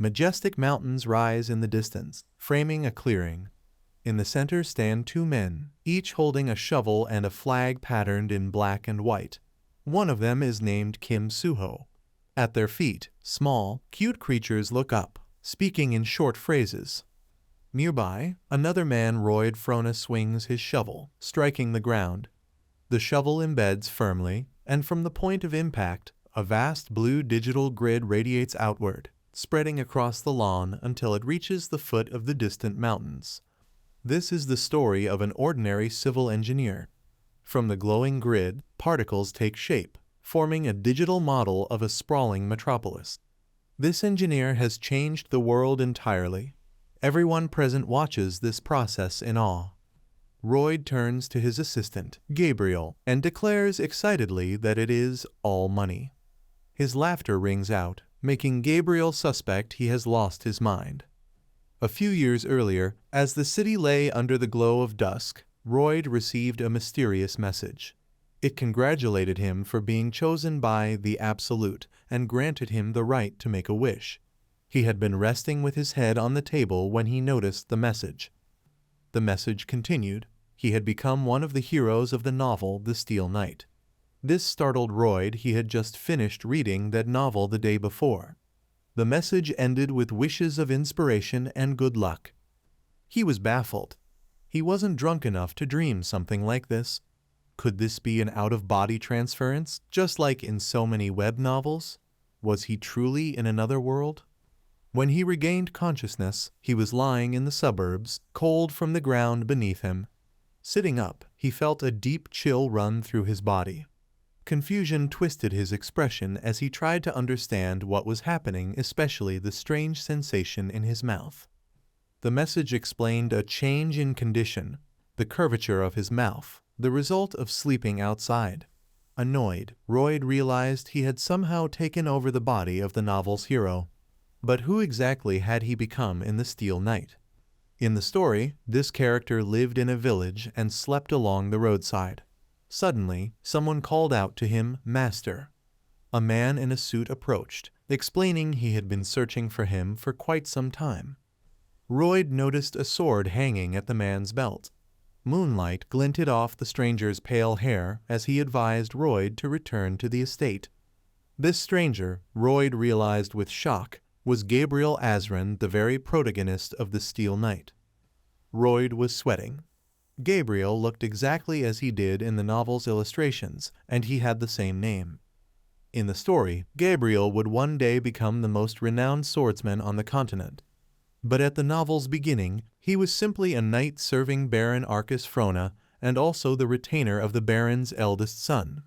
Majestic mountains rise in the distance, framing a clearing. In the center stand two men, each holding a shovel and a flag patterned in black and white. One of them is named Kim Suho. At their feet, small, cute creatures look up, speaking in short phrases. Nearby, another man, Royd Frona, swings his shovel, striking the ground. The shovel embeds firmly, and from the point of impact, a vast blue digital grid radiates outward, spreading across the lawn until it reaches the foot of the distant mountains. This is the story of an ordinary civil engineer. From the glowing grid, particles take shape, forming a digital model of a sprawling metropolis. This engineer has changed the world entirely. Everyone present watches this process in awe. Royd turns to his assistant, Gabriel, and declares excitedly that it is all money. His laughter rings out, making Gabriel suspect he has lost his mind. A few years earlier, as the city lay under the glow of dusk, Royd received a mysterious message. It congratulated him for being chosen by the Absolute and granted him the right to make a wish. He had been resting with his head on the table when he noticed the message. The message continued. He had become one of the heroes of the novel The Steel Knight. This startled Royd. He had just finished reading that novel the day before. The message ended with wishes of inspiration and good luck. He was baffled. He wasn't drunk enough to dream something like this. Could this be an out-of-body transference, just like in so many web novels? Was he truly in another world? When he regained consciousness, he was lying in the suburbs, cold from the ground beneath him. Sitting up, he felt a deep chill run through his body. Confusion twisted his expression as he tried to understand what was happening, especially the strange sensation in his mouth. The message explained a change in condition, the curvature of his mouth, the result of sleeping outside. Annoyed, Royd realized he had somehow taken over the body of the novel's hero. But who exactly had he become in The Steel Knight? In the story, this character lived in a village and slept along the roadside. Suddenly, someone called out to him, "Master." A man in a suit approached, explaining he had been searching for him for quite some time. Royd noticed a sword hanging at the man's belt. Moonlight glinted off the stranger's pale hair as he advised Royd to return to the estate. This stranger, Royd realized with shock, was Gabriel Azran, the very protagonist of The Steel Knight. Royd was sweating. Gabriel looked exactly as he did in the novel's illustrations, and he had the same name. In the story, Gabriel would one day become the most renowned swordsman on the continent. But at the novel's beginning, he was simply a knight serving Baron Arcus Frona and also the retainer of the Baron's eldest son.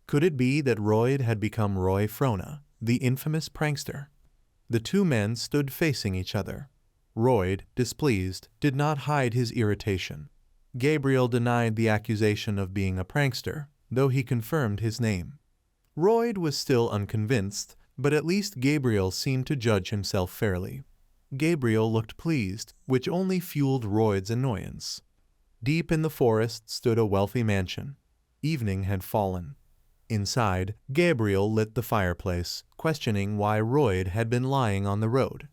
Could it be that Royd had become Roy Frona, the infamous prankster? The two men stood facing each other. Royd, displeased, did not hide his irritation. Gabriel denied the accusation of being a prankster, though he confirmed his name. Royd was still unconvinced, but at least Gabriel seemed to judge himself fairly. Gabriel looked pleased, which only fueled Royd's annoyance. Deep in the forest stood a wealthy mansion. Evening had fallen. Inside, Gabriel lit the fireplace, questioning why Royd had been lying on the road.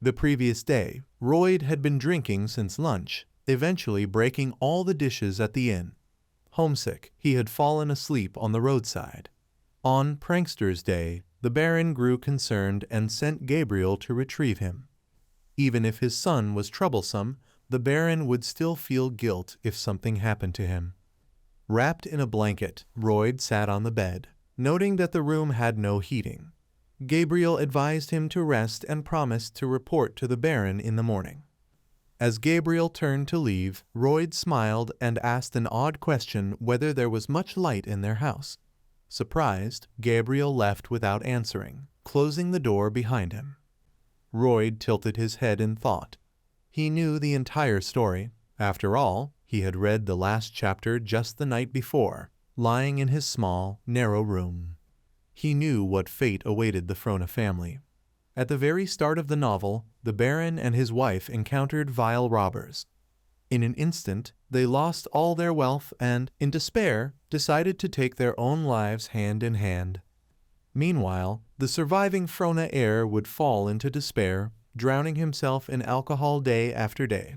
The previous day, Royd had been drinking since lunch, eventually breaking all the dishes at the inn. Homesick, he had fallen asleep on the roadside. On Prankster's Day, the Baron grew concerned and sent Gabriel to retrieve him. Even if his son was troublesome, the Baron would still feel guilt if something happened to him. Wrapped in a blanket, Royd sat on the bed, noting that the room had no heating. Gabriel advised him to rest and promised to report to the Baron in the morning. As Gabriel turned to leave, Royd smiled and asked an odd question whether there was much light in their house. Surprised, Gabriel left without answering, closing the door behind him. Royd tilted his head in thought. He knew the entire story. After all, he had read the last chapter just the night before, lying in his small, narrow room. He knew what fate awaited the Frona family. At the very start of the novel, the Baron and his wife encountered vile robbers. In an instant, they lost all their wealth and, in despair, decided to take their own lives hand in hand. Meanwhile, the surviving Frona heir would fall into despair, drowning himself in alcohol day after day.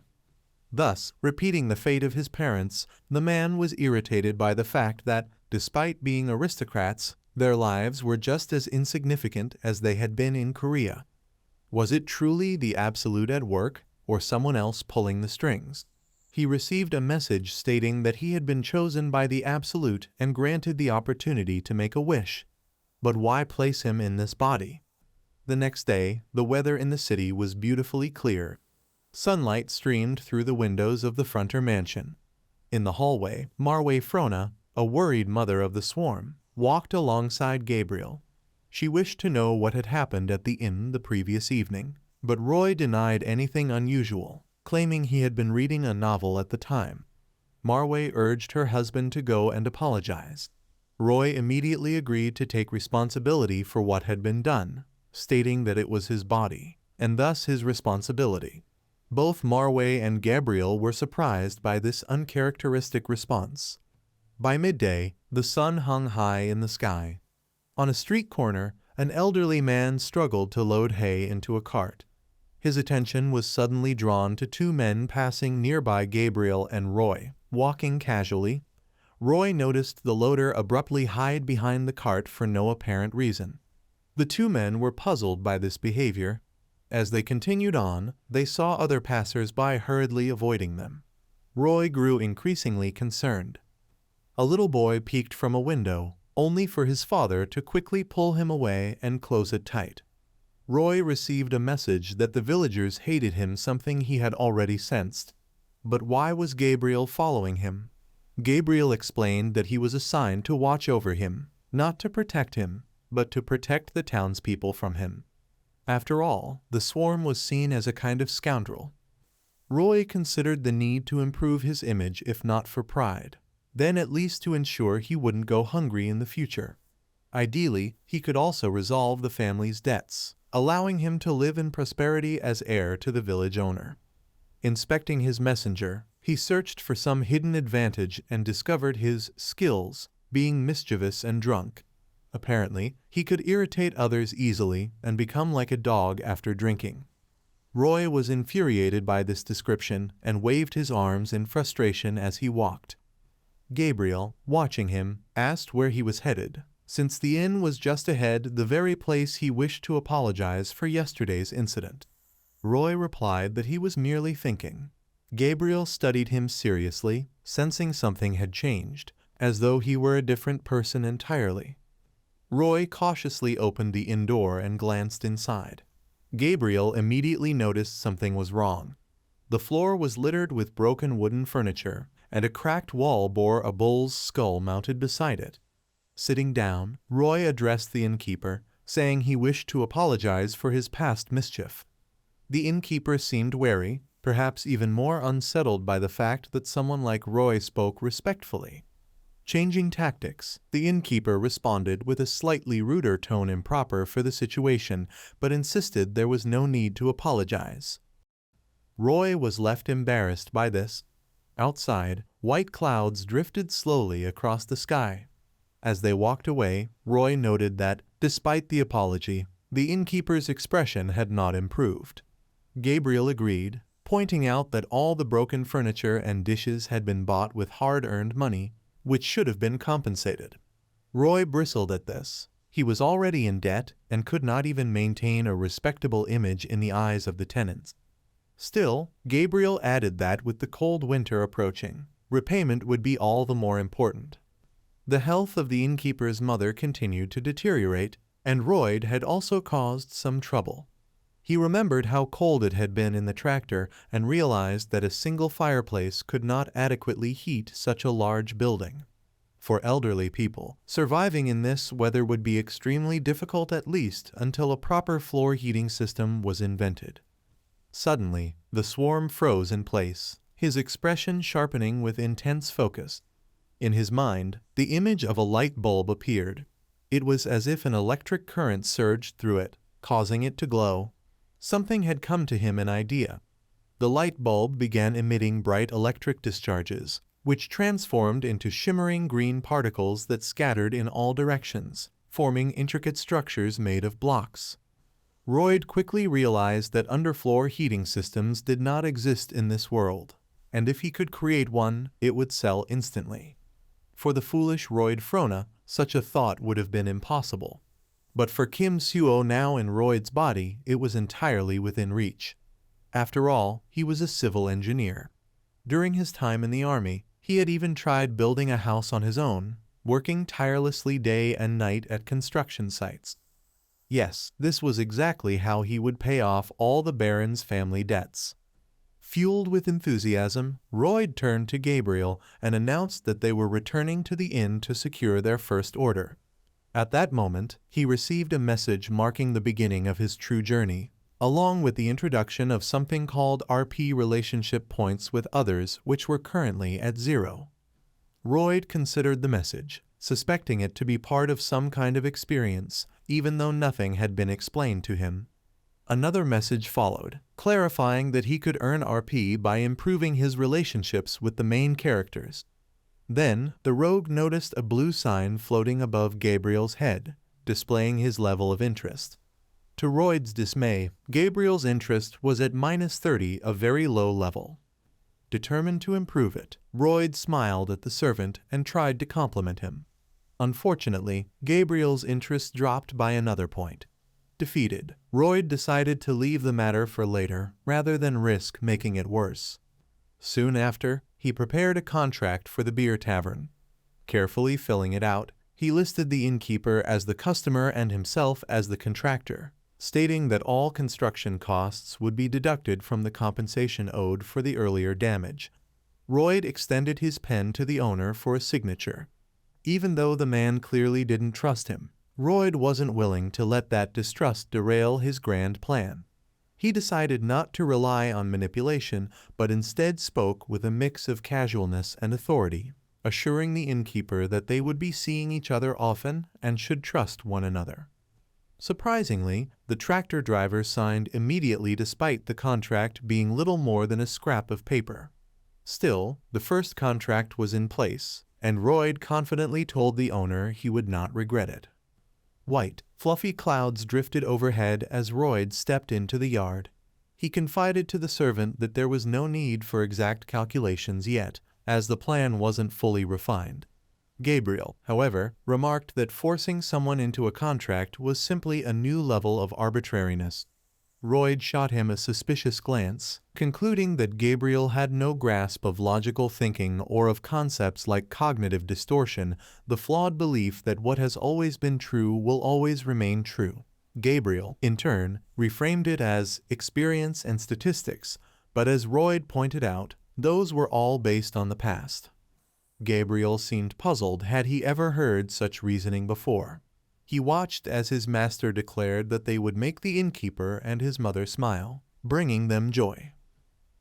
Thus, repeating the fate of his parents, the man was irritated by the fact that, despite being aristocrats, their lives were just as insignificant as they had been in Korea. Was it truly the Absolute at work, or someone else pulling the strings? He received a message stating that he had been chosen by the Absolute and granted the opportunity to make a wish. But why place him in this body? The next day, the weather in the city was beautifully clear. Sunlight streamed through the windows of the Fronter mansion. In the hallway, Marway Frona, a worried mother of the swarm, walked alongside Gabriel. She wished to know what had happened at the inn the previous evening, but Roy denied anything unusual, claiming he had been reading a novel at the time. Marway urged her husband to go and apologize. Roy immediately agreed to take responsibility for what had been done, stating that it was his body, and thus his responsibility. Both Marway and Gabriel were surprised by this uncharacteristic response. By midday, the sun hung high in the sky. On a street corner, an elderly man struggled to load hay into a cart. His attention was suddenly drawn to two men passing nearby Gabriel and Roy, walking casually. Roy noticed the loader abruptly hide behind the cart for no apparent reason. The two men were puzzled by this behavior. As they continued on, they saw other passers-by hurriedly avoiding them. Roy grew increasingly concerned. A little boy peeked from a window, only for his father to quickly pull him away and close it tight. Roy received a message that the villagers hated him, something he had already sensed. But why was Gabriel following him? Gabriel explained that he was assigned to watch over him, not to protect him, but to protect the townspeople from him. After all, the swarm was seen as a kind of scoundrel. Roy considered the need to improve his image, if not for pride, then at least to ensure he wouldn't go hungry in the future. Ideally, he could also resolve the family's debts, allowing him to live in prosperity as heir to the village owner. Inspecting his messenger, he searched for some hidden advantage and discovered his skills, being mischievous and drunk. Apparently, he could irritate others easily and become like a dog after drinking. Roy was infuriated by this description and waved his arms in frustration as he walked. Gabriel, watching him, asked where he was headed, since the inn was just ahead, the very place he wished to apologize for yesterday's incident. Roy replied that he was merely thinking. Gabriel studied him seriously, sensing something had changed, as though he were a different person entirely. Roy cautiously opened the inn door and glanced inside. Gabriel immediately noticed something was wrong. The floor was littered with broken wooden furniture, and a cracked wall bore a bull's skull mounted beside it. Sitting down, Roy addressed the innkeeper, saying he wished to apologize for his past mischief. The innkeeper seemed wary, perhaps even more unsettled by the fact that someone like Roy spoke respectfully. Changing tactics, the innkeeper responded with a slightly ruder tone, improper for the situation, but insisted there was no need to apologize. Roy was left embarrassed by this. Outside, white clouds drifted slowly across the sky. As they walked away, Roy noted that, despite the apology, the innkeeper's expression had not improved. Gabriel agreed, pointing out that all the broken furniture and dishes had been bought with hard-earned money, which should have been compensated. Roy bristled at this. He was already in debt and could not even maintain a respectable image in the eyes of the tenants. Still, Gabriel added that with the cold winter approaching, repayment would be all the more important. The health of the innkeeper's mother continued to deteriorate, and Roy had also caused some trouble. He remembered how cold it had been in the tractor and realized that a single fireplace could not adequately heat such a large building. For elderly people, surviving in this weather would be extremely difficult, at least until a proper floor heating system was invented. Suddenly, the swarm froze in place, his expression sharpening with intense focus. In his mind, the image of a light bulb appeared. It was as if an electric current surged through it, causing it to glow. Something had come to him, an idea. The light bulb began emitting bright electric discharges, which transformed into shimmering green particles that scattered in all directions, forming intricate structures made of blocks. Royd quickly realized that underfloor heating systems did not exist in this world, and if he could create one, it would sell instantly. For the foolish Royd Frona, such a thought would have been impossible. But for Kim Suo now in Royd's body, it was entirely within reach. After all, he was a civil engineer. During his time in the army, he had even tried building a house on his own, working tirelessly day and night at construction sites. Yes, this was exactly how he would pay off all the Baron's family debts. Fueled with enthusiasm, Royd turned to Gabriel and announced that they were returning to the inn to secure their first order. At that moment, he received a message marking the beginning of his true journey, along with the introduction of something called RP relationship points with others which were currently at 0. Royd considered the message, suspecting it to be part of some kind of experience, even though nothing had been explained to him. Another message followed, clarifying that he could earn RP by improving his relationships with the main characters. Then, the rogue noticed a blue sign floating above Gabriel's head, displaying his level of interest. To Royd's dismay, Gabriel's interest was at -30, a very low level. Determined to improve it, Royd smiled at the servant and tried to compliment him. Unfortunately, Gabriel's interest dropped by another point. Defeated, Royd decided to leave the matter for later rather than risk making it worse. Soon after, he prepared a contract for the beer tavern. Carefully filling it out, he listed the innkeeper as the customer and himself as the contractor, stating that all construction costs would be deducted from the compensation owed for the earlier damage. Royd extended his pen to the owner for a signature. Even though the man clearly didn't trust him, Royd wasn't willing to let that distrust derail his grand plan. He decided not to rely on manipulation, but instead spoke with a mix of casualness and authority, assuring the innkeeper that they would be seeing each other often and should trust one another. Surprisingly, the tractor driver signed immediately despite the contract being little more than a scrap of paper. Still, the first contract was in place, and Royd confidently told the owner he would not regret it. White, fluffy clouds drifted overhead as Royd stepped into the yard. He confided to the servant that there was no need for exact calculations yet, as the plan wasn't fully refined. Gabriel, however, remarked that forcing someone into a contract was simply a new level of arbitrariness. Royd shot him a suspicious glance, concluding that Gabriel had no grasp of logical thinking or of concepts like cognitive distortion, the flawed belief that what has always been true will always remain true. Gabriel, in turn, reframed it as experience and statistics, but as Royd pointed out, those were all based on the past. Gabriel seemed puzzled had he ever heard such reasoning before. He watched as his master declared that they would make the innkeeper and his mother smile, bringing them joy.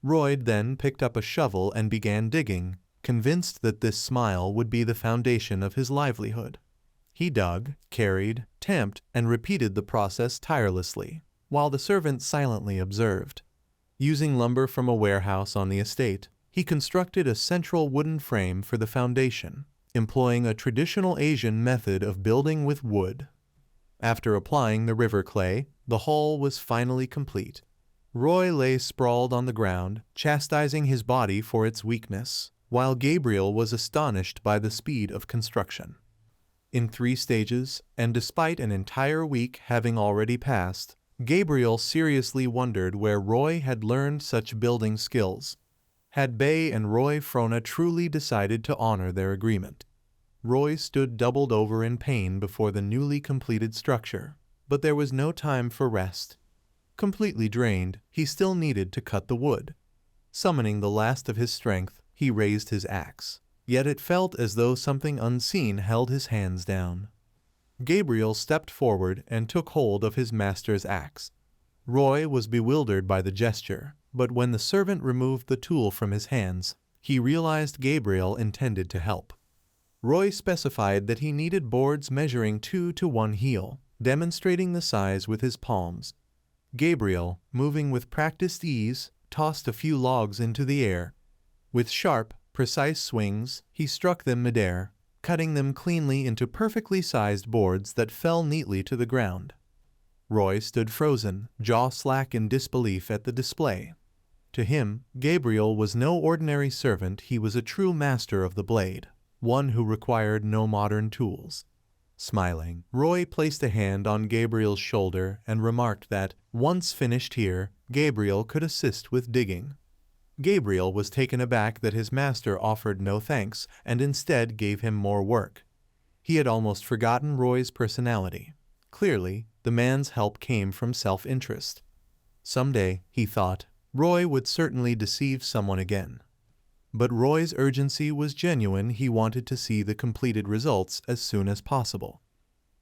Royd then picked up a shovel and began digging, convinced that this smile would be the foundation of his livelihood. He dug, carried, tamped, and repeated the process tirelessly, while the servant silently observed. Using lumber from a warehouse on the estate, he constructed a central wooden frame for the foundation, employing a traditional Asian method of building with wood. After applying the river clay, the hull was finally complete. Roy lay sprawled on the ground, chastising his body for its weakness, while Gabriel was astonished by the speed of construction. In 3 stages, and despite an entire week having already passed, Gabriel seriously wondered where Roy had learned such building skills. Had Bay and Roy Frona truly decided to honor their agreement? Roy stood doubled over in pain before the newly completed structure, but there was no time for rest. Completely drained, he still needed to cut the wood. Summoning the last of his strength, he raised his axe, yet it felt as though something unseen held his hands down. Gabriel stepped forward and took hold of his master's axe. Roy was bewildered by the gesture, but when the servant removed the tool from his hands, he realized Gabriel intended to help. Roy specified that he needed boards measuring 2 to 1 heel, demonstrating the size with his palms. Gabriel, moving with practiced ease, tossed a few logs into the air. With sharp, precise swings, he struck them midair, cutting them cleanly into perfectly sized boards that fell neatly to the ground. Roy stood frozen, jaw slack in disbelief at the display. To him, Gabriel was no ordinary servant, he was a true master of the blade, one who required no modern tools. Smiling, Roy placed a hand on Gabriel's shoulder and remarked that, once finished here, Gabriel could assist with digging. Gabriel was taken aback that his master offered no thanks and instead gave him more work. He had almost forgotten Roy's personality. Clearly, the man's help came from self-interest. Someday, he thought, Roy would certainly deceive someone again. But Roy's urgency was genuine, he wanted to see the completed results as soon as possible.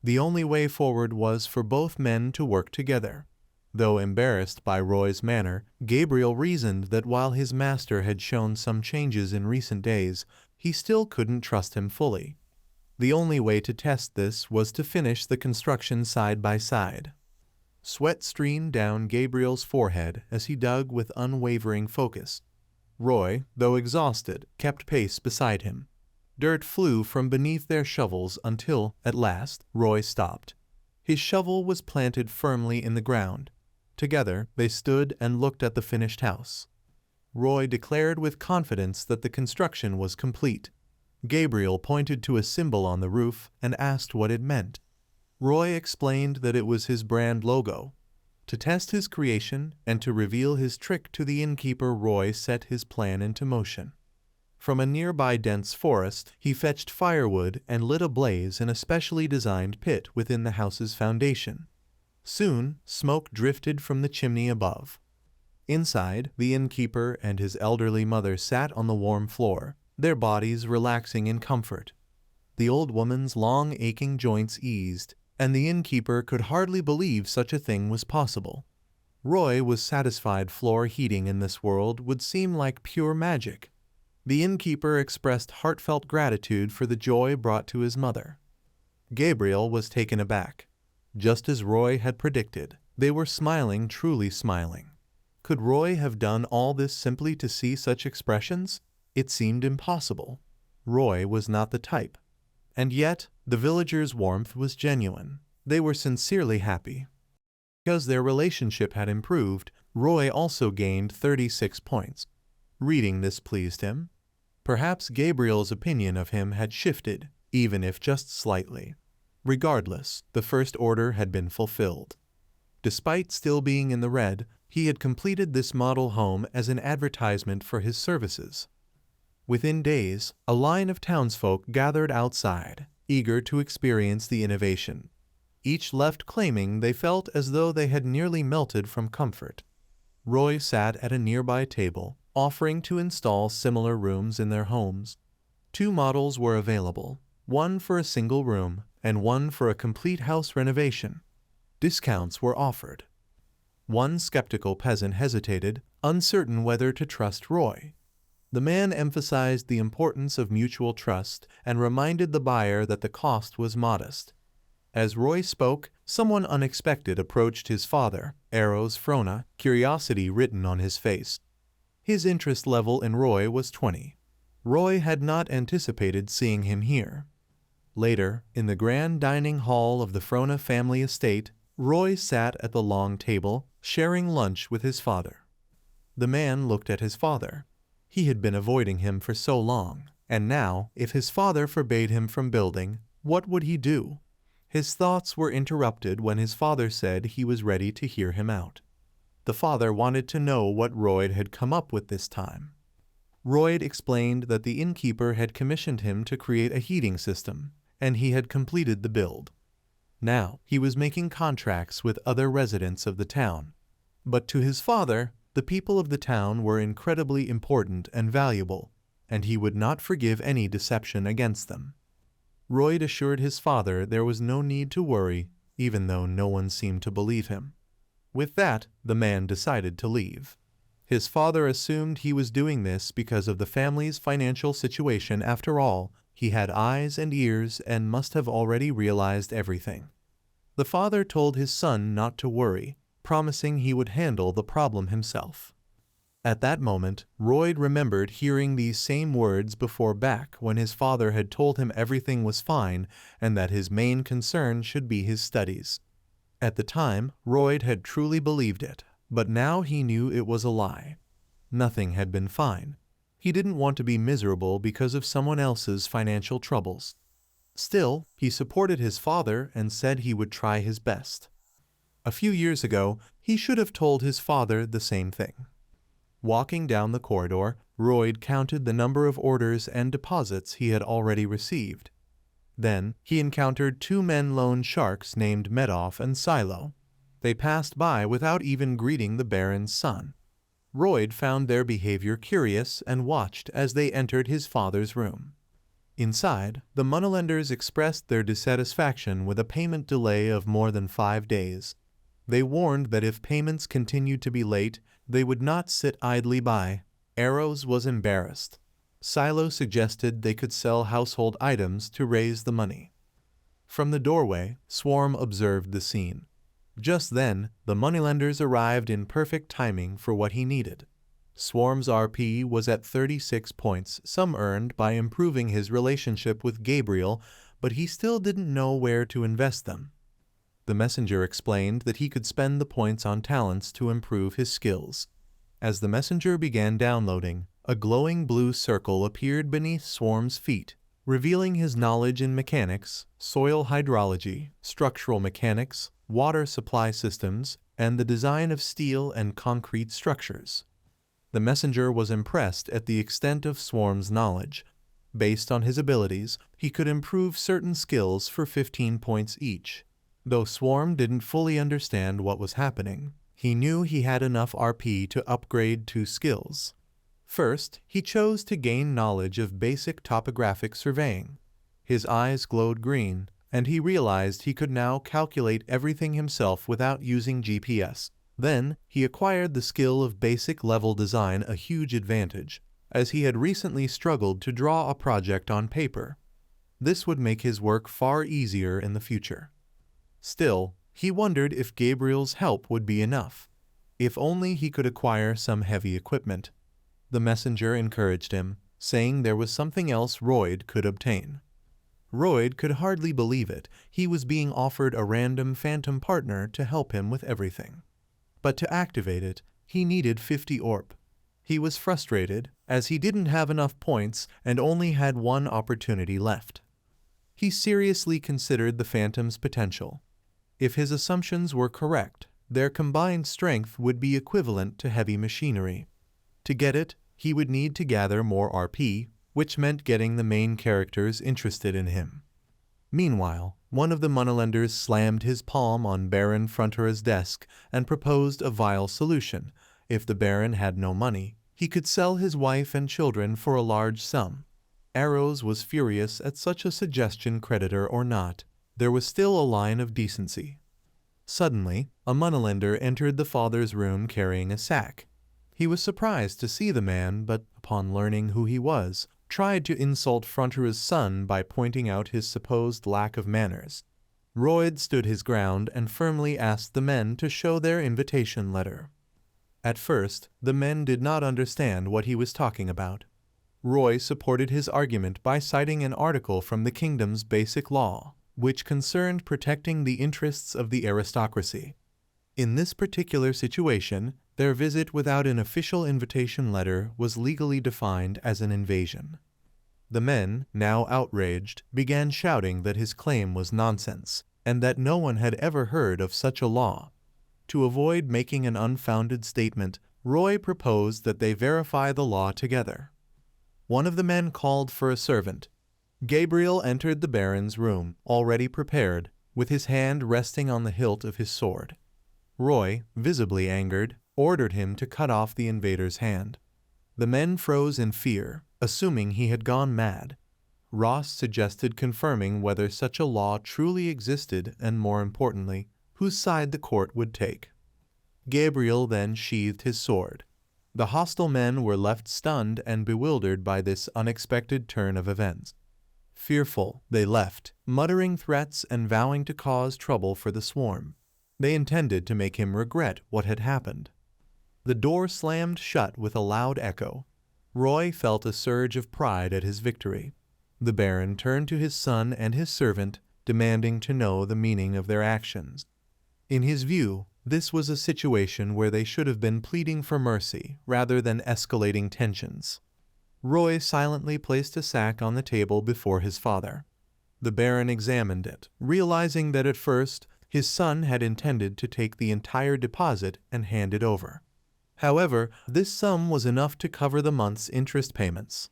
The only way forward was for both men to work together. Though embarrassed by Roy's manner, Gabriel reasoned that while his master had shown some changes in recent days, he still couldn't trust him fully. The only way to test this was to finish the construction side by side. Sweat streamed down Gabriel's forehead as he dug with unwavering focus. Roy, though exhausted, kept pace beside him. Dirt flew from beneath their shovels until, at last, Roy stopped. His shovel was planted firmly in the ground. Together, they stood and looked at the finished house. Roy declared with confidence that the construction was complete. Gabriel pointed to a symbol on the roof and asked what it meant. Roy explained that it was his brand logo. To test his creation and to reveal his trick to the innkeeper, Roy set his plan into motion. From a nearby dense forest, he fetched firewood and lit a blaze in a specially designed pit within the house's foundation. Soon, smoke drifted from the chimney above. Inside, the innkeeper and his elderly mother sat on the warm floor, their bodies relaxing in comfort. The old woman's long aching joints eased, and the innkeeper could hardly believe such a thing was possible. Roy was satisfied floor heating in this world would seem like pure magic. The innkeeper expressed heartfelt gratitude for the joy brought to his mother. Gabriel was taken aback. Just as Roy had predicted, they were smiling, truly smiling. Could Roy have done all this simply to see such expressions? It seemed impossible. Roy was not the type. And yet, the villagers' warmth was genuine. They were sincerely happy. Because their relationship had improved, Roy also gained 36 points. Reading this pleased him. Perhaps Gabriel's opinion of him had shifted, even if just slightly. Regardless, the first order had been fulfilled. Despite still being in the red, he had completed this model home as an advertisement for his services. Within days, a line of townsfolk gathered outside, eager to experience the innovation. Each left claiming they felt as though they had nearly melted from comfort. Roy sat at a nearby table, offering to install similar rooms in their homes. 2 models were available, one for a single room and one for a complete house renovation. Discounts were offered. One skeptical peasant hesitated, uncertain whether to trust Roy. The man emphasized the importance of mutual trust and reminded the buyer that the cost was modest. As Roy spoke, someone unexpected approached his father, Eros Frona, curiosity written on his face. His interest level in Roy was 20. Roy had not anticipated seeing him here. Later, in the grand dining hall of the Frona family estate, Roy sat at the long table, sharing lunch with his father. The man looked at his father. He had been avoiding him for so long, and now, if his father forbade him from building, what would he do? His thoughts were interrupted when his father said he was ready to hear him out. The father wanted to know what Roy had come up with this time. Roy explained that the innkeeper had commissioned him to create a heating system, and he had completed the build. Now, he was making contracts with other residents of the town. But to his father, the people of the town were incredibly important and valuable, and he would not forgive any deception against them. Roy assured his father there was no need to worry, even though no one seemed to believe him. With that, the man decided to leave. His father assumed he was doing this because of the family's financial situation. After all, he had eyes and ears and must have already realized everything. The father told his son not to worry, promising he would handle the problem himself. At that moment, Royd remembered hearing these same words before back when his father had told him everything was fine and that his main concern should be his studies. At the time, Royd had truly believed it, but now he knew it was a lie. Nothing had been fine. He didn't want to be miserable because of someone else's financial troubles. Still, he supported his father and said he would try his best. A few years ago, he should have told his father the same thing. Walking down the corridor, Royd counted the number of orders and deposits he had already received. Then, he encountered two men loan sharks named Medoff and Silo. They passed by without even greeting the Baron's son. Royd found their behavior curious and watched as they entered his father's room. Inside, the moneylenders expressed their dissatisfaction with a payment delay of more than 5 days. They warned that if payments continued to be late, they would not sit idly by. Arrows was embarrassed. Silo suggested they could sell household items to raise the money. From the doorway, Swarm observed the scene. Just then, the moneylenders arrived in perfect timing for what he needed. Swarm's RP was at 36 points, some earned by improving his relationship with Gabriel, but he still didn't know where to invest them. The messenger explained that he could spend the points on talents to improve his skills. As the messenger began downloading, a glowing blue circle appeared beneath Swarm's feet, revealing his knowledge in mechanics, soil hydrology, structural mechanics, water supply systems, and the design of steel and concrete structures. The messenger was impressed at the extent of Swarm's knowledge. Based on his abilities, he could improve certain skills for 15 points each. Though Swarm didn't fully understand what was happening, he knew he had enough RP to upgrade 2 skills. First, he chose to gain knowledge of basic topographic surveying. His eyes glowed green, and he realized he could now calculate everything himself without using GPS. Then, he acquired the skill of basic level design, a huge advantage, as he had recently struggled to draw a project on paper. This would make his work far easier in the future. Still, he wondered if Gabriel's help would be enough. If only he could acquire some heavy equipment. The messenger encouraged him, saying there was something else Royd could obtain. Royd could hardly believe it. He was being offered a random phantom partner to help him with everything. But to activate it, he needed 50 orp. He was frustrated, as he didn't have enough points and only had one opportunity left. He seriously considered the phantom's potential. If his assumptions were correct, their combined strength would be equivalent to heavy machinery. To get it, he would need to gather more RP, which meant getting the main characters interested in him. Meanwhile, one of the moneylenders slammed his palm on Baron Frontera's desk and proposed a vile solution. If the Baron had no money, he could sell his wife and children for a large sum. Arrows was furious at such a suggestion, creditor or not. There was still a line of decency. Suddenly, a moneylender entered the father's room carrying a sack. He was surprised to see the man, but upon learning who he was, tried to insult Frontera's son by pointing out his supposed lack of manners. Royd stood his ground and firmly asked the men to show their invitation letter. At first, the men did not understand what he was talking about. Roy supported his argument by citing an article from the kingdom's basic law, which concerned protecting the interests of the aristocracy. In this particular situation, their visit without an official invitation letter was legally defined as an invasion. The men, now outraged, began shouting that his claim was nonsense, and that no one had ever heard of such a law. To avoid making an unfounded statement, Roy proposed that they verify the law together. One of the men called for a servant. Gabriel entered the Baron's room, already prepared, with his hand resting on the hilt of his sword. Roy, visibly angered, ordered him to cut off the invader's hand. The men froze in fear, assuming he had gone mad. Ross suggested confirming whether such a law truly existed and, more importantly, whose side the court would take. Gabriel then sheathed his sword. The hostile men were left stunned and bewildered by this unexpected turn of events. Fearful, they left, muttering threats and vowing to cause trouble for the swarm. They intended to make him regret what had happened. The door slammed shut with a loud echo. Roy felt a surge of pride at his victory. The Baron turned to his son and his servant, demanding to know the meaning of their actions. In his view, this was a situation where they should have been pleading for mercy rather than escalating tensions. Roy silently placed a sack on the table before his father. The Baron examined it, realizing that at first his son had intended to take the entire deposit and hand it over. However, this sum was enough to cover the month's interest payments.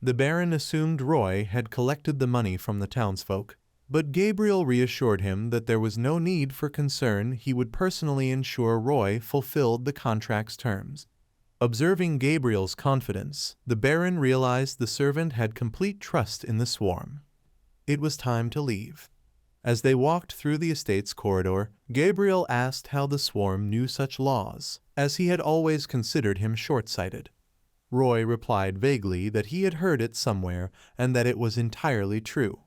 The Baron assumed Roy had collected the money from the townsfolk, but Gabriel reassured him that there was no need for concern. He would personally ensure Roy fulfilled the contract's terms. Observing Gabriel's confidence, the Baron realized the servant had complete trust in the swarm. It was time to leave. As they walked through the estate's corridor, Gabriel asked how the swarm knew such laws, as he had always considered him short-sighted. Roy replied vaguely that he had heard it somewhere and that it was entirely true.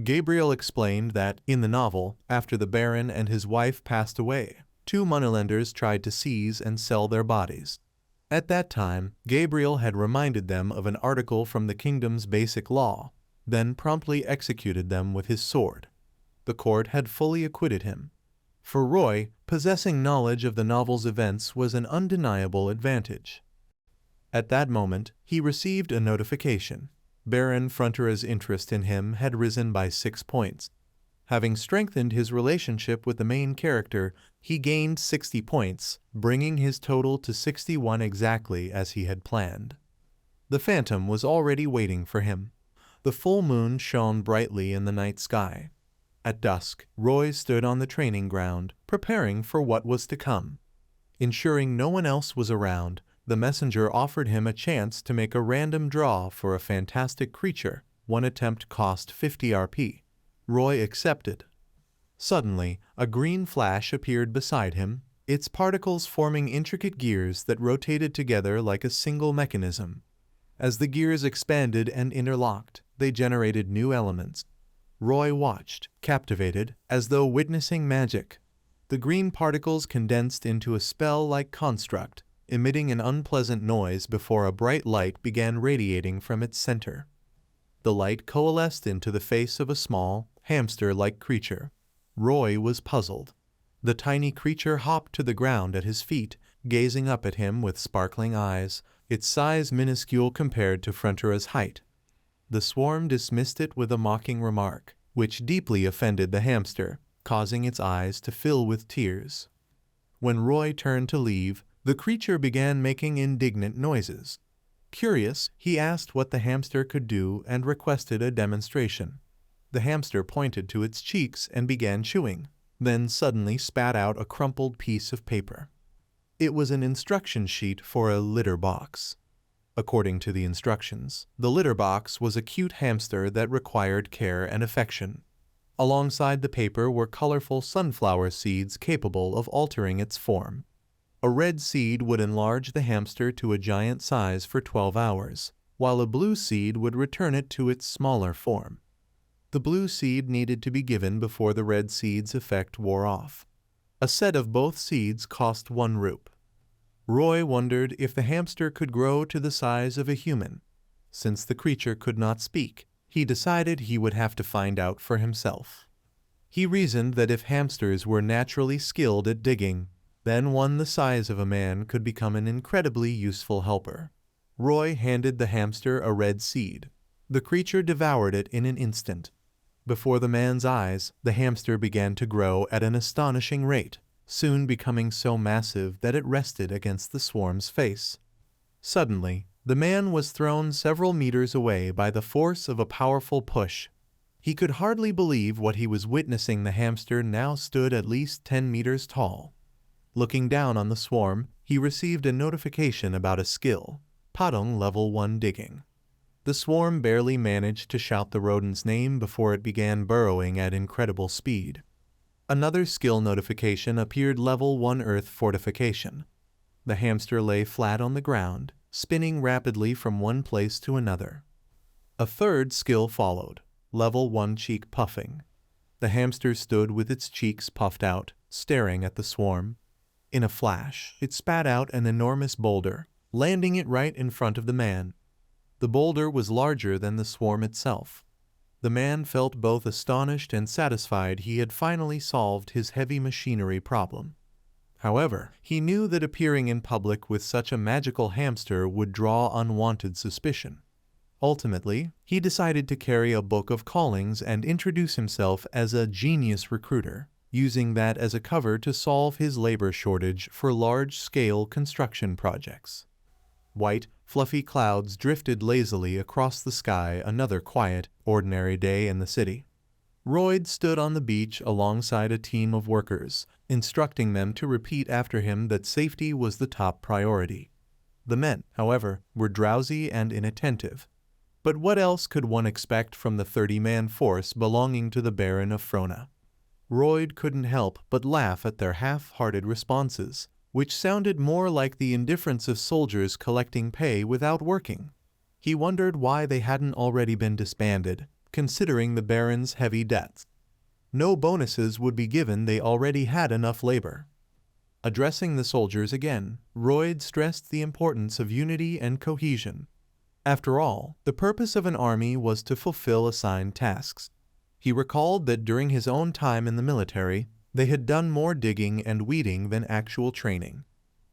Gabriel explained that, in the novel, after the Baron and his wife passed away, 2 moneylenders tried to seize and sell their bodies. At that time, Gabriel had reminded them of an article from the kingdom's basic law, then promptly executed them with his sword. The court had fully acquitted him. For Roy, possessing knowledge of the novel's events was an undeniable advantage. At that moment, he received a notification. Baron Frontera's interest in him had risen by 6 points. Having strengthened his relationship with the main character, he gained 60 points, bringing his total to 61 exactly as he had planned. The Phantom was already waiting for him. The full moon shone brightly in the night sky. At dusk, Roy stood on the training ground, preparing for what was to come. Ensuring no one else was around, the messenger offered him a chance to make a random draw for a fantastic creature. One attempt cost 50 RP. Roy accepted. Suddenly, a green flash appeared beside him, its particles forming intricate gears that rotated together like a single mechanism. As the gears expanded and interlocked, they generated new elements. Roy watched, captivated, as though witnessing magic. The green particles condensed into a spell-like construct, emitting an unpleasant noise before a bright light began radiating from its center. The light coalesced into the face of a small, hamster-like creature. Roy was puzzled. The tiny creature hopped to the ground at his feet, gazing up at him with sparkling eyes, its size minuscule compared to Frontera's height. The swarm dismissed it with a mocking remark, which deeply offended the hamster, causing its eyes to fill with tears. When Roy turned to leave, the creature began making indignant noises. Curious, he asked what the hamster could do and requested a demonstration. The hamster pointed to its cheeks and began chewing, then suddenly spat out a crumpled piece of paper. It was an instruction sheet for a litter box. According to the instructions, the litter box was a cute hamster that required care and affection. Alongside the paper were colorful sunflower seeds capable of altering its form. A red seed would enlarge the hamster to a giant size for 12 hours, while a blue seed would return it to its smaller form. The blue seed needed to be given before the red seed's effect wore off. A set of both seeds cost 1 rup. Roy wondered if the hamster could grow to the size of a human. Since the creature could not speak, he decided he would have to find out for himself. He reasoned that if hamsters were naturally skilled at digging, then one the size of a man could become an incredibly useful helper. Roy handed the hamster a red seed. The creature devoured it in an instant. Before the man's eyes, the hamster began to grow at an astonishing rate, soon becoming so massive that it rested against the swarm's face. Suddenly, the man was thrown several meters away by the force of a powerful push. He could hardly believe what he was witnessing. The hamster now stood at least 10 meters tall. Looking down on the swarm, he received a notification about a skill, Padong Level 1 Digging. The swarm barely managed to shout the rodent's name before it began burrowing at incredible speed. Another skill notification appeared, Level 1 Earth Fortification. The hamster lay flat on the ground, spinning rapidly from one place to another. A third skill followed, Level 1 Cheek Puffing. The hamster stood with its cheeks puffed out, staring at the swarm. In a flash, it spat out an enormous boulder, landing it right in front of the man. The boulder was larger than the swarm itself. The man felt both astonished and satisfied he had finally solved his heavy machinery problem. However, he knew that appearing in public with such a magical hamster would draw unwanted suspicion. Ultimately, he decided to carry a book of callings and introduce himself as a genius recruiter, using that as a cover to solve his labor shortage for large-scale construction projects. White, fluffy clouds drifted lazily across the sky, another quiet, ordinary day in the city. Royd stood on the beach alongside a team of workers, instructing them to repeat after him that safety was the top priority. The men, however, were drowsy and inattentive. But what else could one expect from the 30-man force belonging to the Baron of Frona? Royd couldn't help but laugh at their half-hearted responses, which sounded more like the indifference of soldiers collecting pay without working. He wondered why they hadn't already been disbanded, considering the Baron's heavy debts. No bonuses would be given, they already had enough labor. Addressing the soldiers again, Royd stressed the importance of unity and cohesion. After all, the purpose of an army was to fulfill assigned tasks. He recalled that during his own time in the military, they had done more digging and weeding than actual training.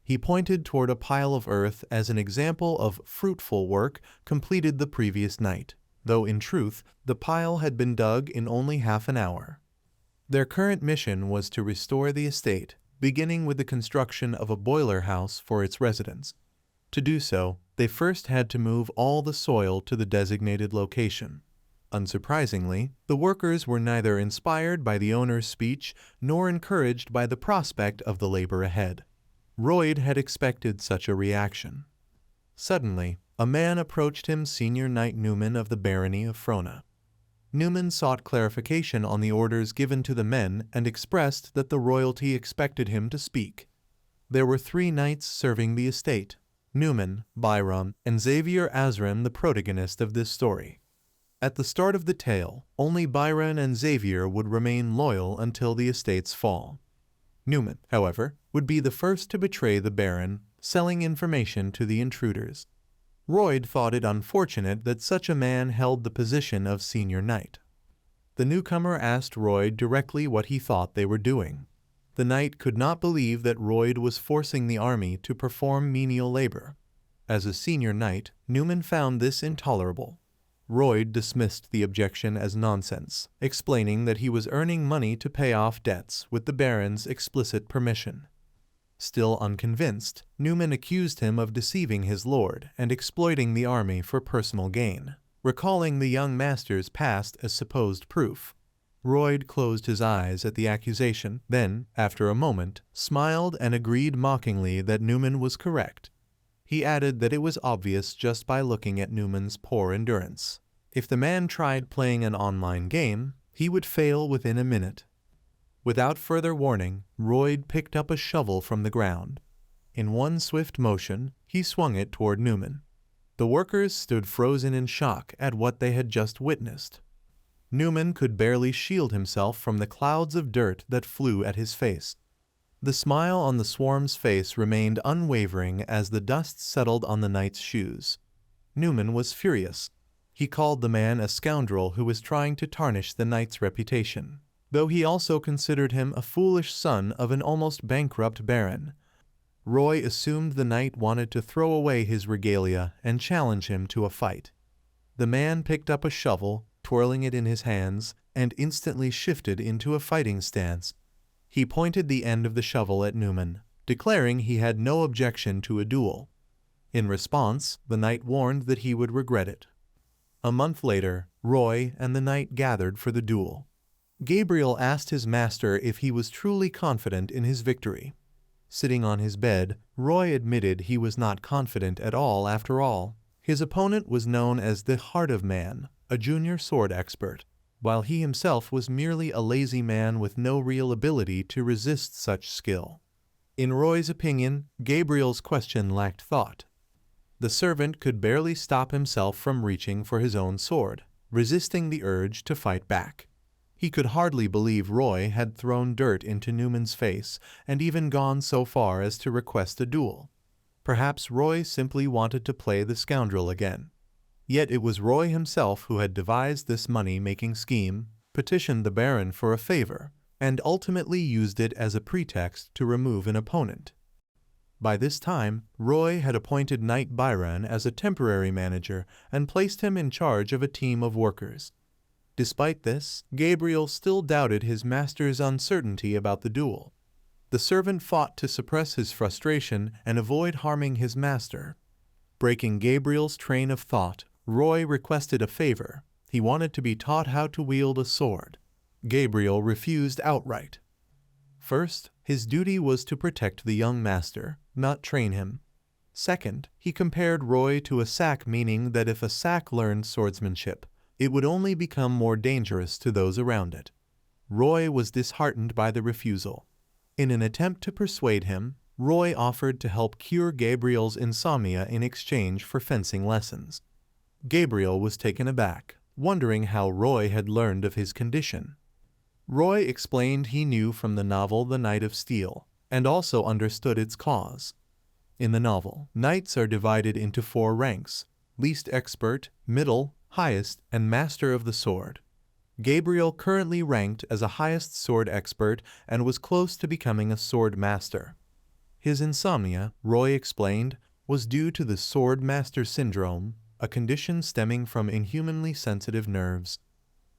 He pointed toward a pile of earth as an example of fruitful work completed the previous night, though in truth, the pile had been dug in only half an hour. Their current mission was to restore the estate, beginning with the construction of a boiler house for its residents. To do so, they first had to move all the soil to the designated location. Unsurprisingly, the workers were neither inspired by the owner's speech nor encouraged by the prospect of the labor ahead. Royd had expected such a reaction. Suddenly, a man approached him, Senior Knight Newman of the Barony of Frona. Newman sought clarification on the orders given to the men and expressed that the royalty expected him to speak. There were 3 knights serving the estate: Newman, Byram, and Xavier Azram, the protagonist of this story. At the start of the tale, only Byron and Xavier would remain loyal until the estate's fall. Newman, however, would be the first to betray the Baron, selling information to the intruders. Royd thought it unfortunate that such a man held the position of senior knight. The newcomer asked Royd directly what he thought they were doing. The knight could not believe that Royd was forcing the army to perform menial labor. As a senior knight, Newman found this intolerable. Royd dismissed the objection as nonsense, explaining that he was earning money to pay off debts with the Baron's explicit permission. Still unconvinced, Newman accused him of deceiving his lord and exploiting the army for personal gain, recalling the young master's past as supposed proof. Royd closed his eyes at the accusation, then, after a moment, smiled and agreed mockingly that Newman was correct. He added that it was obvious just by looking at Newman's poor endurance. If the man tried playing an online game, he would fail within a minute. Without further warning, Royd picked up a shovel from the ground. In one swift motion, he swung it toward Newman. The workers stood frozen in shock at what they had just witnessed. Newman could barely shield himself from the clouds of dirt that flew at his face. The smile on the swarm's face remained unwavering as the dust settled on the knight's shoes. Newman was furious. He called the man a scoundrel who was trying to tarnish the knight's reputation, though he also considered him a foolish son of an almost bankrupt baron. Roy assumed the knight wanted to throw away his regalia and challenge him to a fight. The man picked up a shovel, twirling it in his hands, and instantly shifted into a fighting stance. He pointed the end of the shovel at Newman, declaring he had no objection to a duel. In response, the knight warned that he would regret it. A month later, Roy and the knight gathered for the duel. Gabriel asked his master if he was truly confident in his victory. Sitting on his bed, Roy admitted he was not confident at all after all. His opponent was known as the Heart of Man, a junior sword expert, while he himself was merely a lazy man with no real ability to resist such skill. In Roy's opinion, Gabriel's question lacked thought. The servant could barely stop himself from reaching for his own sword, resisting the urge to fight back. He could hardly believe Roy had thrown dirt into Newman's face and even gone so far as to request a duel. Perhaps Roy simply wanted to play the scoundrel again. Yet it was Roy himself who had devised this money-making scheme, petitioned the Baron for a favor, and ultimately used it as a pretext to remove an opponent. By this time, Roy had appointed Knight Byron as a temporary manager and placed him in charge of a team of workers. Despite this, Gabriel still doubted his master's uncertainty about the duel. The servant fought to suppress his frustration and avoid harming his master. Breaking Gabriel's train of thought, Roy requested a favor. He wanted to be taught how to wield a sword. Gabriel refused outright. First, his duty was to protect the young master, not train him. Second, he compared Roy to a sack, meaning that if a sack learned swordsmanship, it would only become more dangerous to those around it. Roy was disheartened by the refusal. In an attempt to persuade him, Roy offered to help cure Gabriel's insomnia in exchange for fencing lessons. Gabriel was taken aback, wondering how Roy had learned of his condition. Roy explained he knew from the novel The Knight of Steel, and also understood its cause. In the novel, knights are divided into 4 ranks: least expert, middle, highest, and master of the sword. Gabriel currently ranked as a highest sword expert and was close to becoming a sword master. His insomnia, Roy explained, was due to the sword master syndrome, a condition stemming from inhumanly sensitive nerves.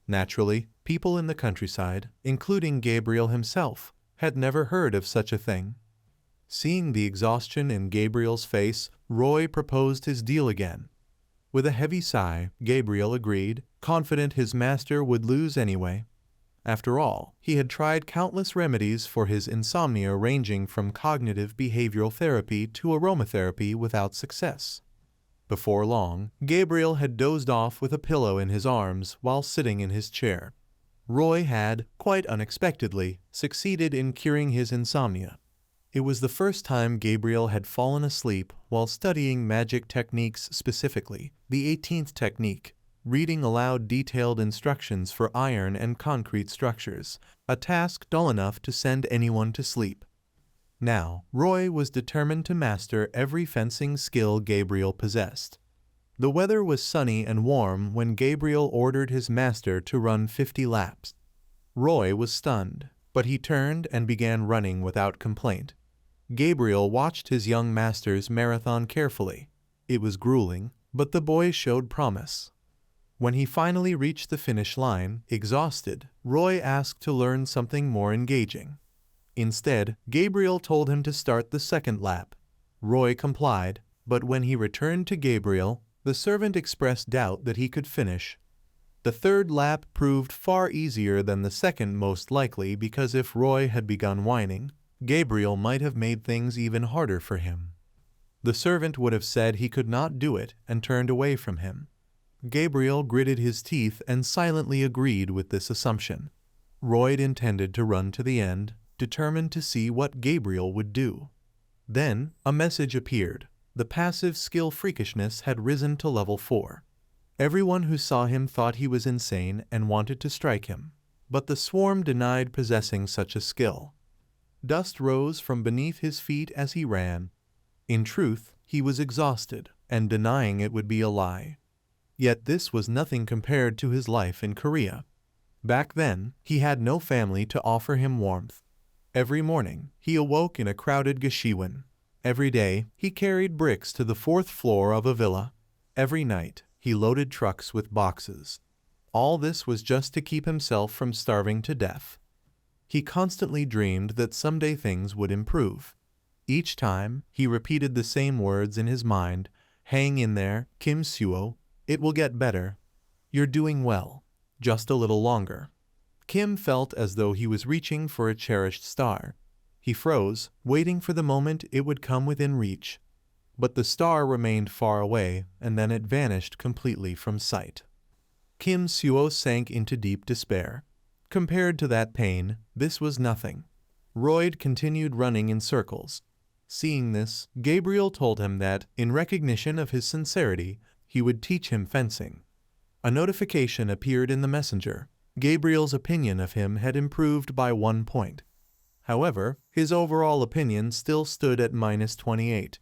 Naturally, people in the countryside, including Gabriel himself, had never heard of such a thing. Seeing the exhaustion in Gabriel's face, Roy proposed his deal again. With a heavy sigh, Gabriel agreed, confident his master would lose anyway. After all, he had tried countless remedies for his insomnia, ranging from cognitive behavioral therapy to aromatherapy, without success. Before long, Gabriel had dozed off with a pillow in his arms while sitting in his chair. Roy had, quite unexpectedly, succeeded in curing his insomnia. It was the first time Gabriel had fallen asleep while studying magic techniques, specifically the 18th technique, reading aloud detailed instructions for iron and concrete structures, a task dull enough to send anyone to sleep. Now, Roy was determined to master every fencing skill Gabriel possessed. The weather was sunny and warm when Gabriel ordered his master to run 50 laps. Roy was stunned, but he turned and began running without complaint. Gabriel watched his young master's marathon carefully. It was grueling, but the boy showed promise. When he finally reached the finish line, exhausted, Roy asked to learn something more engaging. Instead, Gabriel told him to start the second lap. Roy complied, but when he returned to Gabriel, the servant expressed doubt that he could finish. The third lap proved far easier than the second, most likely because if Roy had begun whining, Gabriel might have made things even harder for him. The servant would have said he could not do it and turned away from him. Gabriel gritted his teeth and silently agreed with this assumption. Roy intended to run to the end, determined to see what Gabriel would do. Then, a message appeared. The passive skill freakishness had risen to level 4. Everyone who saw him thought he was insane and wanted to strike him, but the swarm denied possessing such a skill. Dust rose from beneath his feet as he ran. In truth, he was exhausted, and denying it would be a lie. Yet this was nothing compared to his life in Korea. Back then, he had no family to offer him warmth. Every morning, he awoke in a crowded gashiwon. Every day, he carried bricks to the 4th floor of a villa. Every night, he loaded trucks with boxes. All this was just to keep himself from starving to death. He constantly dreamed that someday things would improve. Each time, he repeated the same words in his mind: "Hang in there, Kim Suo. It will get better. You're doing well. Just a little longer." Kim felt as though he was reaching for a cherished star. He froze, waiting for the moment it would come within reach. But the star remained far away, and then it vanished completely from sight. Kim Suo sank into deep despair. Compared to that pain, this was nothing. Roy continued running in circles. Seeing this, Gabriel told him that, in recognition of his sincerity, he would teach him fencing. A notification appeared in the messenger. Gabriel's opinion of him had improved by 1 point. However, his overall opinion still stood at -28.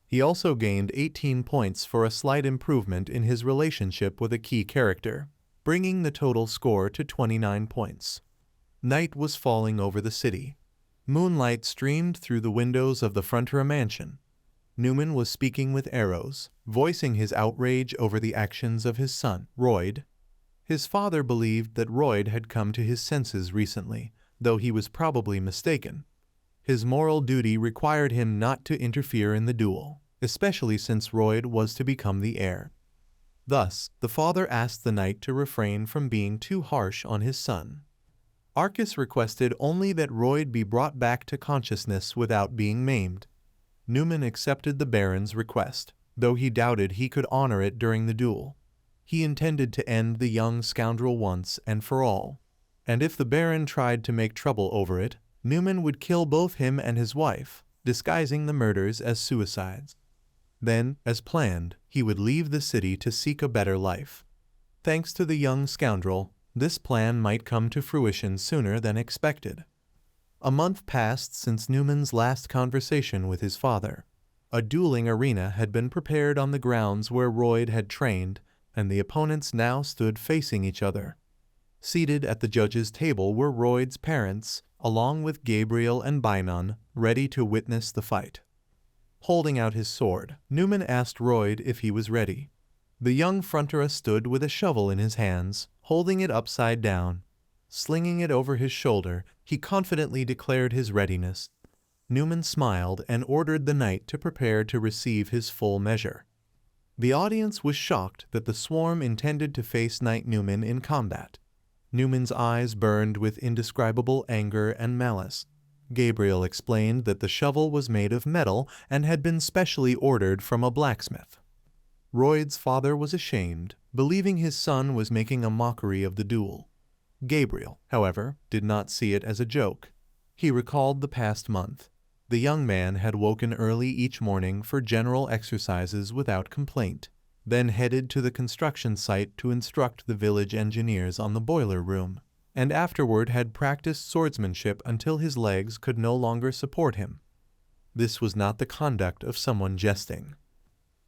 He also gained 18 points for a slight improvement in his relationship with a key character, bringing the total score to 29 points. Night was falling over the city. Moonlight streamed through the windows of the Frontier mansion. Newman was speaking with Arrows, voicing his outrage over the actions of his son, Royd. His father believed that Royd had come to his senses recently, though he was probably mistaken. His moral duty required him not to interfere in the duel, especially since Royd was to become the heir. Thus, the father asked the knight to refrain from being too harsh on his son. Arcus requested only that Royd be brought back to consciousness without being maimed. Newman accepted the Baron's request, though he doubted he could honor it during the duel. He intended to end the young scoundrel once and for all, and if the Baron tried to make trouble over it, Newman would kill both him and his wife, disguising the murders as suicides. Then, as planned, he would leave the city to seek a better life. Thanks to the young scoundrel, this plan might come to fruition sooner than expected. A month passed since Newman's last conversation with his father. A dueling arena had been prepared on the grounds where Royd had trained, and the opponents now stood facing each other. Seated at the judge's table were Royd's parents, along with Gabriel and Bainon, ready to witness the fight. Holding out his sword, Newman asked Royd if he was ready. The young Frontier stood with a shovel in his hands, holding it upside down. Slinging it over his shoulder, he confidently declared his readiness. Newman smiled and ordered the knight to prepare to receive his full measure. The audience was shocked that the swarm intended to face Knight Newman in combat. Newman's eyes burned with indescribable anger and malice. Gabriel explained that the shovel was made of metal and had been specially ordered from a blacksmith. Royd's father was ashamed, believing his son was making a mockery of the duel. Gabriel, however, did not see it as a joke. He recalled the past month. The young man had woken early each morning for general exercises without complaint, then headed to the construction site to instruct the village engineers on the boiler room, and afterward had practiced swordsmanship until his legs could no longer support him. This was not the conduct of someone jesting.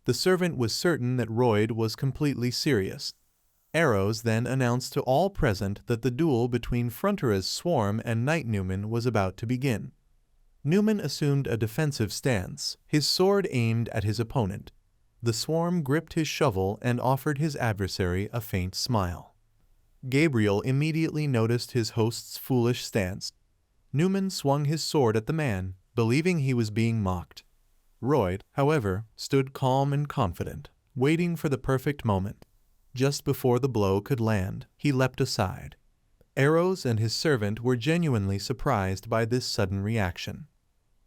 The servant was certain that Royd was completely serious. Arrows then announced to all present that the duel between Frontier's swarm and Knight Newman was about to begin. Newman assumed a defensive stance, his sword aimed at his opponent. The swarm gripped his shovel and offered his adversary a faint smile. Gabriel immediately noticed his host's foolish stance. Newman swung his sword at the man, believing he was being mocked. Royd, however, stood calm and confident, waiting for the perfect moment. Just before the blow could land, he leapt aside. Arrows and his servant were genuinely surprised by this sudden reaction.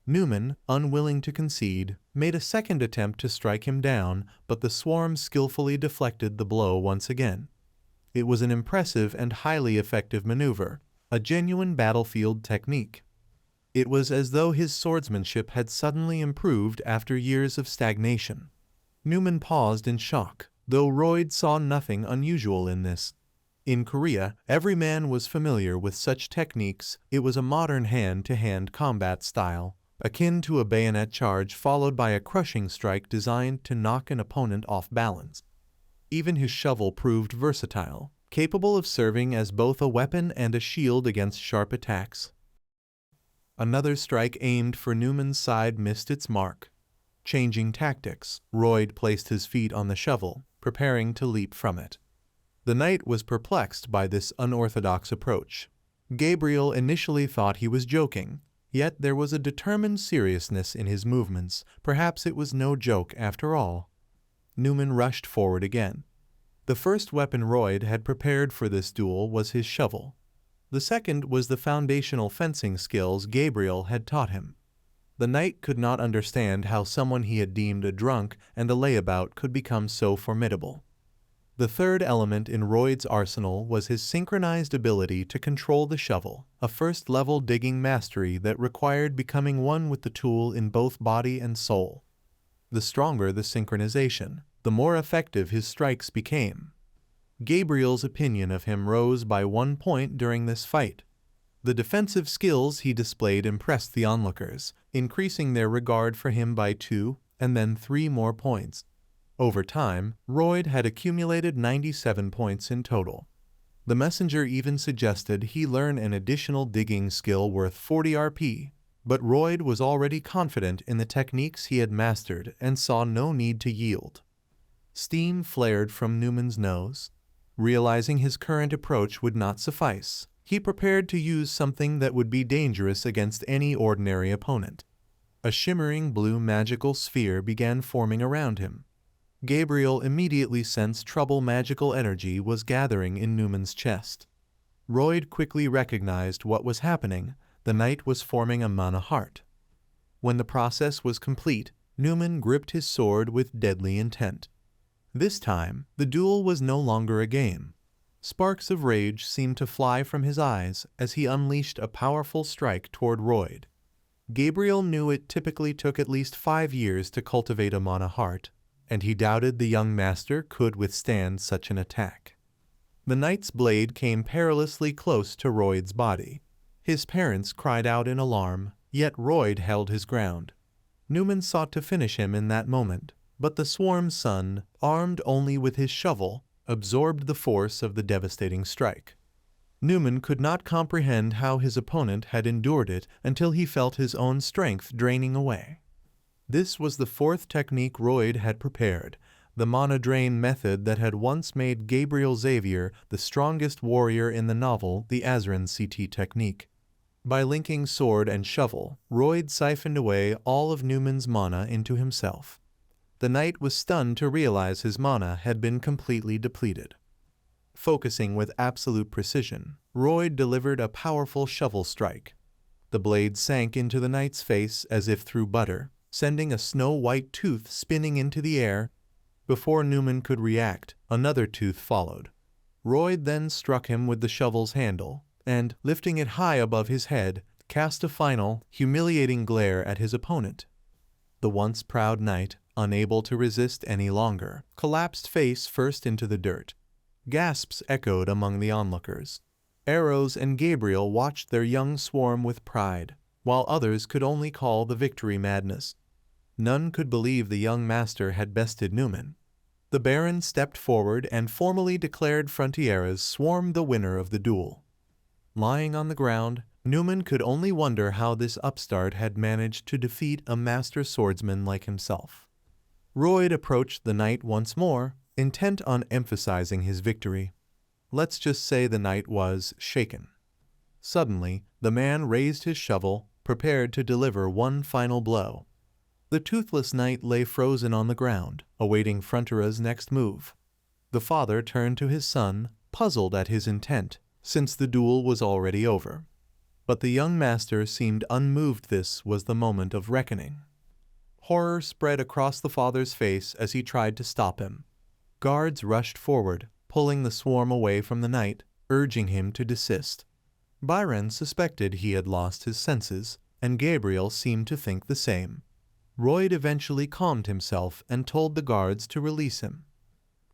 Newman, unwilling to concede, made a second attempt to strike him down, but the swarm skillfully deflected the blow once again. It was an impressive and highly effective maneuver, a genuine battlefield technique. It was as though his swordsmanship had suddenly improved after years of stagnation. Newman paused in shock, though Royd saw nothing unusual in this. In Korea, every man was familiar with such techniques. It was a modern hand-to-hand combat style, akin to a bayonet charge followed by a crushing strike designed to knock an opponent off balance. Even his shovel proved versatile, capable of serving as both a weapon and a shield against sharp attacks. Another strike aimed for Newman's side missed its mark. Changing tactics, Royd placed his feet on the shovel, preparing to leap from it. The knight was perplexed by this unorthodox approach. Gabriel initially thought he was joking, yet there was a determined seriousness in his movements. Perhaps it was no joke after all. Newman rushed forward again. The first weapon Royd had prepared for this duel was his shovel. The second was the foundational fencing skills Gabriel had taught him. The knight could not understand how someone he had deemed a drunk and a layabout could become so formidable. The third element in Royd's arsenal was his synchronized ability to control the shovel, a first-level digging mastery that required becoming one with the tool in both body and soul. The stronger the synchronization, the more effective his strikes became. Gabriel's opinion of him rose by 1 point during this fight. The defensive skills he displayed impressed the onlookers, increasing their regard for him by 2 and then 3 more points. Over time, Royd had accumulated 97 points in total. The messenger even suggested he learn an additional digging skill worth 40 RP, but Royd was already confident in the techniques he had mastered and saw no need to yield. Steam flared from Newman's nose. Realizing his current approach would not suffice, he prepared to use something that would be dangerous against any ordinary opponent. A shimmering blue magical sphere began forming around him. Gabriel immediately sensed trouble magical energy was gathering in Newman's chest. Royd quickly recognized what was happening. The knight was forming a mana heart. When the process was complete, Newman gripped his sword with deadly intent. This time, the duel was no longer a game. Sparks of rage seemed to fly from his eyes as he unleashed a powerful strike toward Royd. Gabriel knew it typically took at least 5 years to cultivate a mana heart, and he doubted the young master could withstand such an attack. The knight's blade came perilously close to Royd's body. His parents cried out in alarm, yet Royd held his ground. Newman sought to finish him in that moment, but the swarm's son, armed only with his shovel, absorbed the force of the devastating strike. Newman could not comprehend how his opponent had endured it until he felt his own strength draining away. This was the 4th technique Royd had prepared, the mana drain method that had once made Gabriel Xavier the strongest warrior in the novel The Azran CT technique. By linking sword and shovel, Royd siphoned away all of Newman's mana into himself. The knight was stunned to realize his mana had been completely depleted. Focusing with absolute precision, Royd delivered a powerful shovel strike. The blade sank into the knight's face as if through butter, sending a snow-white tooth spinning into the air. Before Newman could react, another tooth followed. Royd then struck him with the shovel's handle, and, lifting it high above his head, cast a final, humiliating glare at his opponent. The once proud knight, unable to resist any longer, collapsed face first into the dirt. Gasps echoed among the onlookers. Eros and Gabriel watched their young swarm with pride, while others could only call the victory madness. None could believe the young master had bested Newman. The Baron stepped forward and formally declared Frontieras Swarm the winner of the duel. Lying on the ground, Newman could only wonder how this upstart had managed to defeat a master swordsman like himself. Royd approached the knight once more, intent on emphasizing his victory. Let's just say the knight was shaken. Suddenly, the man raised his shovel, prepared to deliver one final blow. The toothless knight lay frozen on the ground, awaiting Frontera's next move. The father turned to his son, puzzled at his intent, since the duel was already over. But the young master seemed unmoved. This was the moment of reckoning. Horror spread across the father's face as he tried to stop him. Guards rushed forward, pulling the swarm away from the knight, urging him to desist. Byron suspected he had lost his senses, and Gabriel seemed to think the same. Royd eventually calmed himself and told the guards to release him.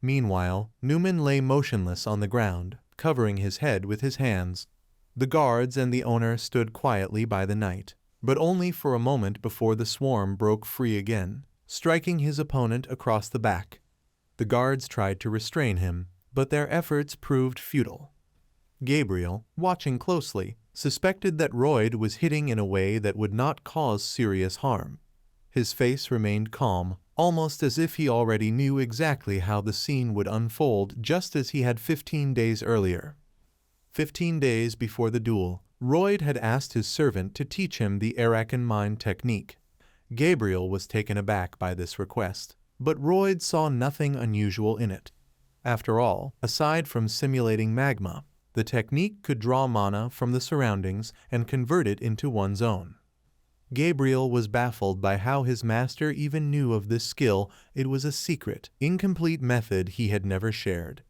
Meanwhile, Newman lay motionless on the ground, covering his head with his hands. The guards and the owner stood quietly by the knight, but only for a moment before the swarm broke free again, striking his opponent across the back. The guards tried to restrain him, but their efforts proved futile. Gabriel, watching closely, suspected that Royd was hitting in a way that would not cause serious harm. His face remained calm, almost as if he already knew exactly how the scene would unfold, just as he had 15 days earlier. 15 days before the duel, Royd had asked his servant to teach him the Arakan mind technique. Gabriel was taken aback by this request, but Royd saw nothing unusual in it. After all, aside from simulating magma, the technique could draw mana from the surroundings and convert it into one's own. Gabriel was baffled by how his master even knew of this skill. It was a secret, incomplete method he had never shared.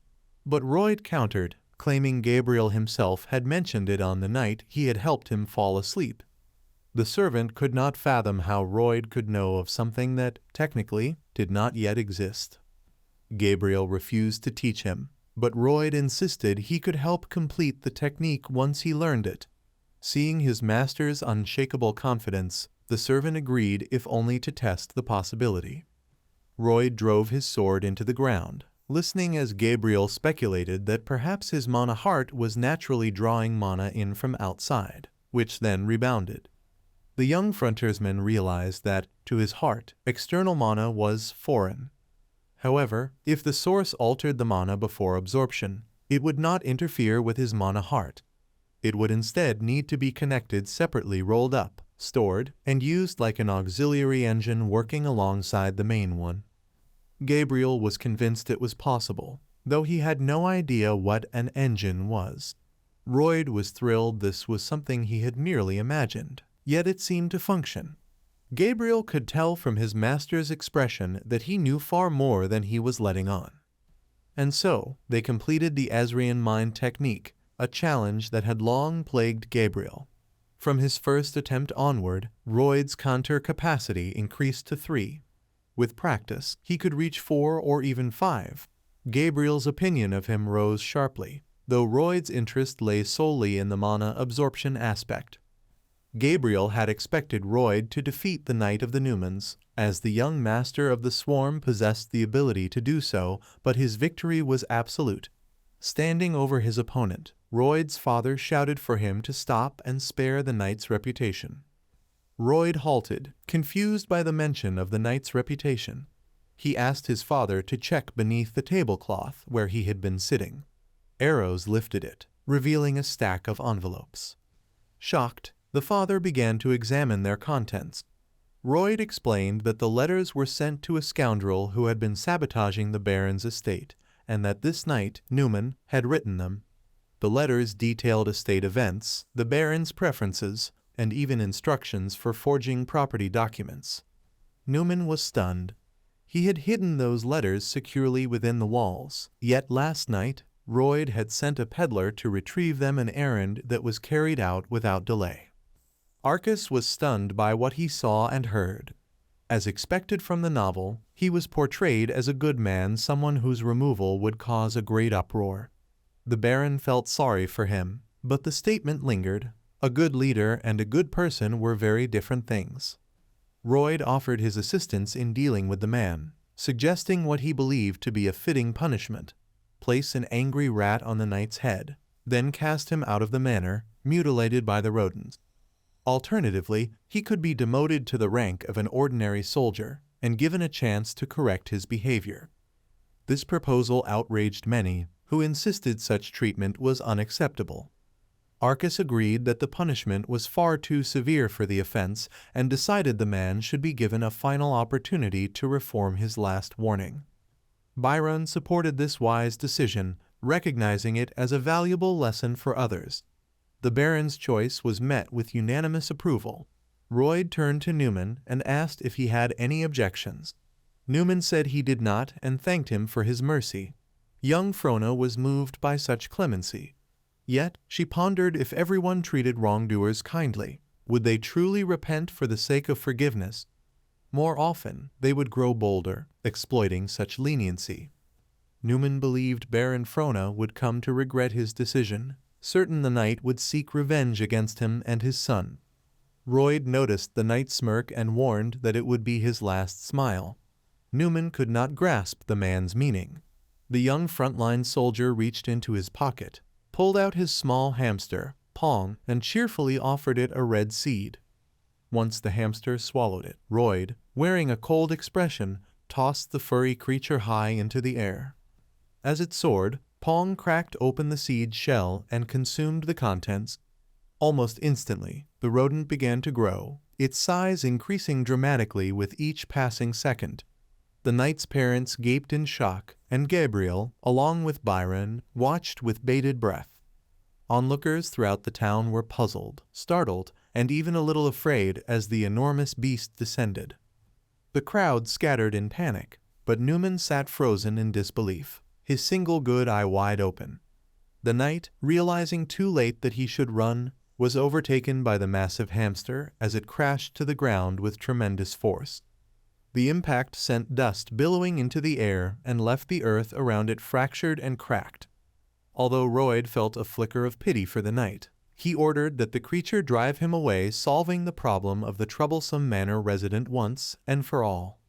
But Royd countered, claiming Gabriel himself had mentioned it on the night he had helped him fall asleep. The servant could not fathom how Royd could know of something that, technically, did not yet exist. Gabriel refused to teach him. but Royd insisted he could help complete the technique once he learned it. Seeing his master's unshakable confidence, the servant agreed, if only to test the possibility. Royd drove his sword into the ground, listening as Gabriel speculated that perhaps his mana heart was naturally drawing mana in from outside, which then rebounded. The young frontiersman realized that, to his heart, external mana was foreign. However, if the source altered the mana before absorption, it would not interfere with his mana heart. It would instead need to be connected separately, rolled up, stored, and used like an auxiliary engine working alongside the main one. Gabriel was convinced it was possible, though he had no idea what an engine was. Royd was thrilled this was something he had merely imagined, yet it seemed to function. Gabriel could tell from his master's expression that he knew far more than he was letting on. And so, they completed the Asrian mind technique, a challenge that had long plagued Gabriel. From his first attempt onward, Royd's counter capacity increased to 3. With practice, he could reach 4 or even 5. Gabriel's opinion of him rose sharply, though Royd's interest lay solely in the mana absorption aspect. Gabriel had expected Royd to defeat the Knight of the Newmans, as the young master of the swarm possessed the ability to do so, but his victory was absolute. Standing over his opponent, Royd's father shouted for him to stop and spare the knight's reputation. Royd halted, confused by the mention of the knight's reputation. He asked his father to check beneath the tablecloth where he had been sitting. Arrows lifted it, revealing a stack of envelopes. Shocked, the father began to examine their contents. Royd explained that the letters were sent to a scoundrel who had been sabotaging the Baron's estate, and that this knight, Newman, had written them. The letters detailed estate events, the Baron's preferences, and even instructions for forging property documents. Newman was stunned. He had hidden those letters securely within the walls, yet last night, Royd had sent a peddler to retrieve them, an errand that was carried out without delay. Arcus was stunned by what he saw and heard. As expected from the novel, he was portrayed as a good man, someone whose removal would cause a great uproar. The Baron felt sorry for him, but the statement lingered. A good leader and a good person were very different things. Royd offered his assistance in dealing with the man, suggesting what he believed to be a fitting punishment: place an angry rat on the knight's head, then cast him out of the manor, mutilated by the rodents. Alternatively, he could be demoted to the rank of an ordinary soldier and given a chance to correct his behavior. This proposal outraged many, who insisted such treatment was unacceptable. Arcus agreed that the punishment was far too severe for the offense and decided the man should be given a final opportunity to reform his last warning. Byron supported this wise decision, recognizing it as a valuable lesson for others. The Baron's choice was met with unanimous approval. Royd turned to Newman and asked if he had any objections. Newman said he did not and thanked him for his mercy. Young Frona was moved by such clemency. Yet, she pondered, if everyone treated wrongdoers kindly, would they truly repent for the sake of forgiveness? More often, they would grow bolder, exploiting such leniency. Newman believed Baron Frona would come to regret his decision, certain the knight would seek revenge against him and his son. Royd noticed the knight's smirk and warned that it would be his last smile. Newman could not grasp the man's meaning. The young frontline soldier reached into his pocket, pulled out his small hamster, Pong, and cheerfully offered it a red seed. Once the hamster swallowed it, Royd, wearing a cold expression, tossed the furry creature high into the air. As it soared, Pong cracked open the seed shell and consumed the contents. Almost instantly, the rodent began to grow, its size increasing dramatically with each passing second. The knight's parents gaped in shock, and Gabriel, along with Byron, watched with bated breath. Onlookers throughout the town were puzzled, startled, and even a little afraid as the enormous beast descended. The crowd scattered in panic, but Newman sat frozen in disbelief, his single good eye wide open. The knight, realizing too late that he should run, was overtaken by the massive hamster as it crashed to the ground with tremendous force. The impact sent dust billowing into the air and left the earth around it fractured and cracked. Although Royd felt a flicker of pity for the knight, he ordered that the creature drive him away, solving the problem of the troublesome manor resident once and for all.